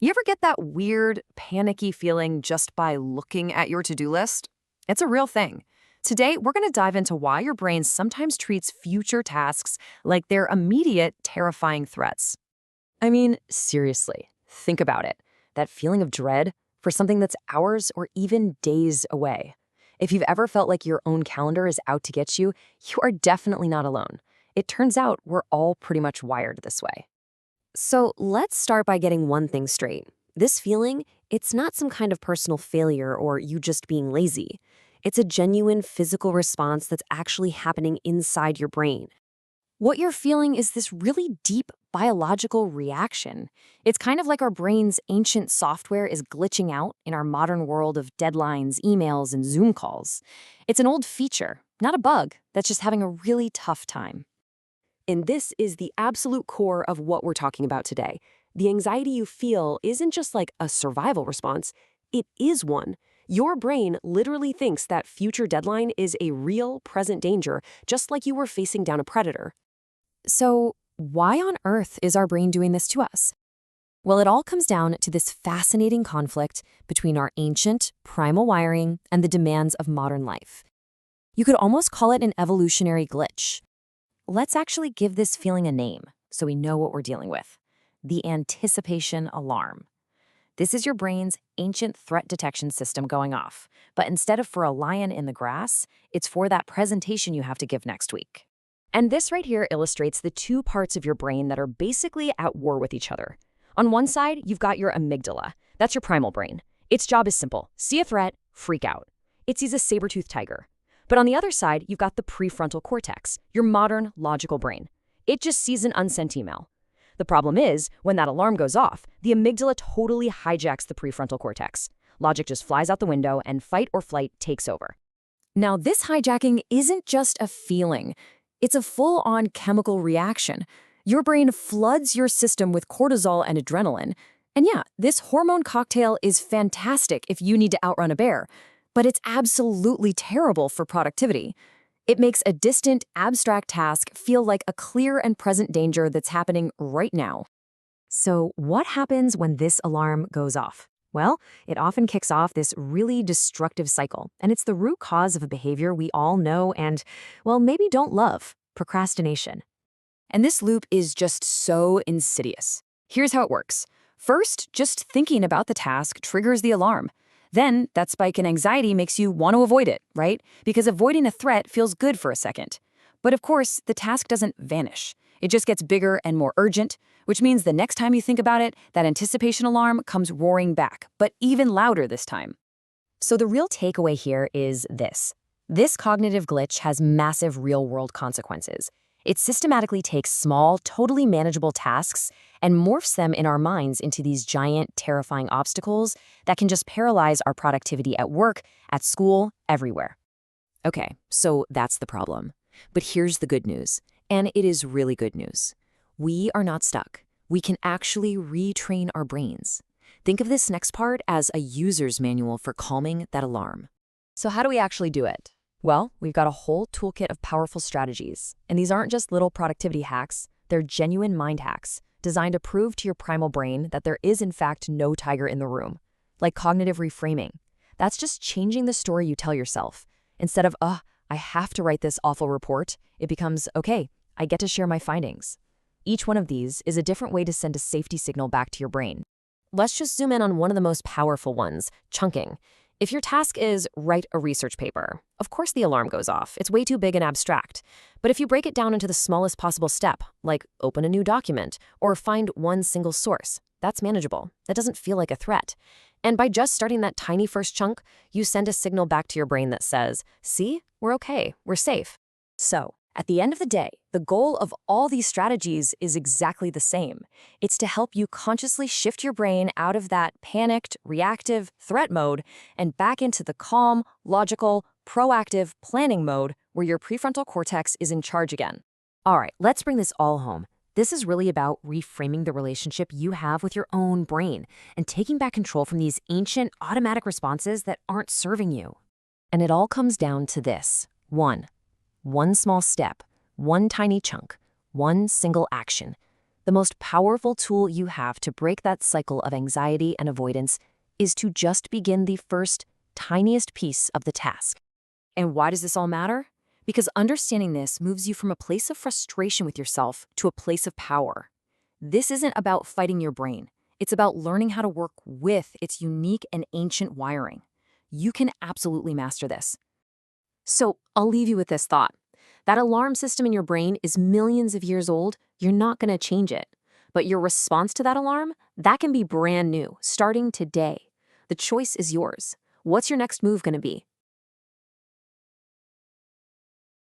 You ever get that weird, panicky feeling just by looking at your to-do list? It's a real thing. Today, we're going to dive into why your brain sometimes treats future tasks like they're immediate, terrifying threats. I mean, seriously, think about it. That feeling of dread for something that's hours or even days away. If you've ever felt like your own calendar is out to get you, you are definitely not alone. It turns out we're all pretty much wired this way. So let's start by getting one thing straight. This feeling, it's not some kind of personal failure or you just being lazy. It's a genuine physical response that's actually happening inside your brain. What you're feeling is this really deep biological reaction. It's kind of like our brain's ancient software is glitching out in our modern world of deadlines, emails, and Zoom calls. It's an old feature, not a bug, that's just having a really tough time. And this is the absolute core of what we're talking about today. The anxiety you feel isn't just like a survival response, it is one. Your brain literally thinks that future deadline is a real, present danger, just like you were facing down a predator. So, why on earth is our brain doing this to us? Well, it all comes down to this fascinating conflict between our ancient, primal wiring and the demands of modern life. You could almost call it an evolutionary glitch. Let's actually give this feeling a name so we know what we're dealing with. The anticipation alarm. This is your brain's ancient threat detection system going off, but instead of for a lion in the grass, it's for that presentation you have to give next week. And this right here illustrates the two parts of your brain that are basically at war with each other. On one side, you've got your amygdala. That's your primal brain. Its job is simple. See a threat, freak out. It sees a saber-toothed tiger. But on the other side, you've got the prefrontal cortex, your modern, logical brain. It just sees an unsent email. The problem is, when that alarm goes off, the amygdala totally hijacks the prefrontal cortex. Logic just flies out the window and fight or flight takes over. Now, this hijacking isn't just a feeling. It's a full-on chemical reaction. Your brain floods your system with cortisol and adrenaline. And yeah, this hormone cocktail is fantastic if you need to outrun a bear. But it's absolutely terrible for productivity. It makes a distant, abstract task feel like a clear and present danger that's happening right now. So what happens when this alarm goes off? Well, it often kicks off this really destructive cycle, and it's the root cause of a behavior we all know and, well, maybe don't love: procrastination. And this loop is just so insidious. Here's how it works. First, just thinking about the task triggers the alarm. Then, that spike in anxiety makes you want to avoid it, right? Because avoiding a threat feels good for a second. But of course, the task doesn't vanish. It just gets bigger and more urgent, which means the next time you think about it, that anticipation alarm comes roaring back, but even louder this time. So the real takeaway here is this. This cognitive glitch has massive real-world consequences. It systematically takes small, totally manageable tasks and morphs them in our minds into these giant, terrifying obstacles that can just paralyze our productivity at work, at school, everywhere. Okay, so that's the problem. But here's the good news, and it is really good news. We are not stuck. We can actually retrain our brains. Think of this next part as a user's manual for calming that alarm. So how do we actually do it? Well, we've got a whole toolkit of powerful strategies. And these aren't just little productivity hacks, they're genuine mind hacks designed to prove to your primal brain that there is in fact no tiger in the room. Like cognitive reframing. That's just changing the story you tell yourself. Instead of, I have to write this awful report, it becomes, okay, I get to share my findings. Each one of these is a different way to send a safety signal back to your brain. Let's just zoom in on one of the most powerful ones, chunking. If your task is write a research paper, of course the alarm goes off. It's way too big and abstract. But if you break it down into the smallest possible step, like open a new document or find one single source, that's manageable. That doesn't feel like a threat. And by just starting that tiny first chunk, you send a signal back to your brain that says, see, we're okay, we're safe. So, at the end of the day, the goal of all these strategies is exactly the same. It's to help you consciously shift your brain out of that panicked, reactive threat mode and back into the calm, logical, proactive planning mode where your prefrontal cortex is in charge again. All right, let's bring this all home. This is really about reframing the relationship you have with your own brain and taking back control from these ancient automatic responses that aren't serving you. And it all comes down to this. One small step, one tiny chunk, one single action. The most powerful tool you have to break that cycle of anxiety and avoidance is to just begin the first, tiniest piece of the task. And why does this all matter? Because understanding this moves you from a place of frustration with yourself to a place of power. This isn't about fighting your brain. It's about learning how to work with its unique and ancient wiring. You can absolutely master this. So I'll leave you with this thought. That alarm system in your brain is millions of years old. You're not going to change it. But your response to that alarm, that can be brand new, starting today. The choice is yours. What's your next move going to be?